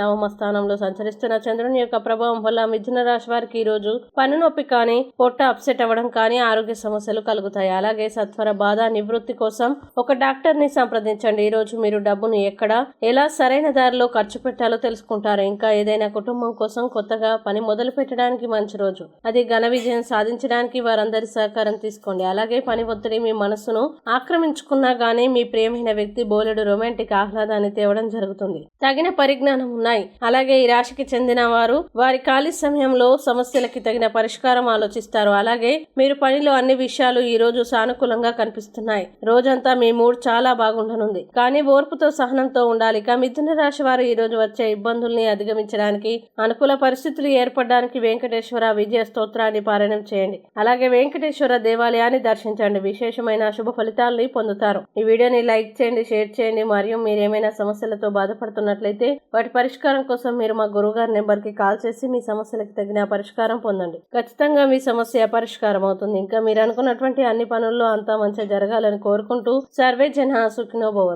నవమ స్థానంలో సంచరిస్తున్న చంద్రుని యొక్క ప్రభావం వల్ల మిథున రాశి వారికి ఈ రోజు పన్ను నొప్పి కానీ, పొట్ట అప్సెట్ అవ్వడం కానీ, ఆరోగ్య సమస్యలు కలుగుతాయి. అలాగే సత్వర బాధ నివృత్తి కోసం ఒక డాక్టర్ ని సంప్రదించండి. ఈ రోజు మీరు డబ్బును ఎక్కడ, ఎలా సరైన దారిలో ఖర్చు పెట్టాలో తెలుసుకుంటారు. ఇంకా ఏదైనా కుటుంబం కోసం కొత్తగా పని మొదలు పెట్టడానికి మంచి రోజు. అది ఘన విజయం సాధించడానికి వారందరి సహకారం తీసుకోండి. అలాగే పని ఒత్తిడి మీ మనస్సును ఆక్రమించుకున్నా గానీ మీ ప్రియమైన వ్యక్తి బోలెడు రొమాంటిక్ ఆహ్లాదాన్ని తేవడం జరుగుతుంది. తగిన పరిజ్ఞానం ఉన్నాయి. అలాగే ఈ రాశికి చెందిన వారు వారి ఖాళీ సమయంలో సమస్యలకి తగిన పరిష్కారం ఆలోచిస్తారు. అలాగే మీరు పనిలో అన్ని విషయాలు ఈ రోజు సానుకూలంగా కనిపిస్తున్నాయి. రోజంతా మీ మూడ్ చాలా బాగుండనుంది. కానీ ఓర్పుతో సహనంతో ఉండాలి. ఇక మిథున రాశి వారు ఈ రోజు వచ్చే ఇబ్బందుల్ని అధిగమించడానికి, అనుకూల పరిస్థితులు ఏర్పడడానికి వెంకటేశ్వర విజయ స్తోత్రాన్ని పారాయణం చేయండి. అలాగే వెంకటేశ్వర దేవాలయాన్ని దర్శించండి. విశేషమైన శుభ ఫలితాలని పొందుతారు. ఈ వీడియోని లైక్ చేయండి, షేర్ చేయండి. మరియు మీరేమైనా సమస్యలతో బాధపడుతున్నట్లయితే వాటి పరిష్కారం కోసం మీరు మా గురువుగారి నెంబర్ కి కాల్ చేసి మీ సమస్యలకు తగిన పరిష్కారం పొందండి. ఖచ్చితంగా మీ సమస్య పరిష్కారం అవుతుంది. ఇంకా మీరు అనుకున్నటువంటి అన్ని పనుల్లో అంతా మంచిగా జరగాలని కోరుకుంటూ సర్వే జన సుఖినో భవంతు.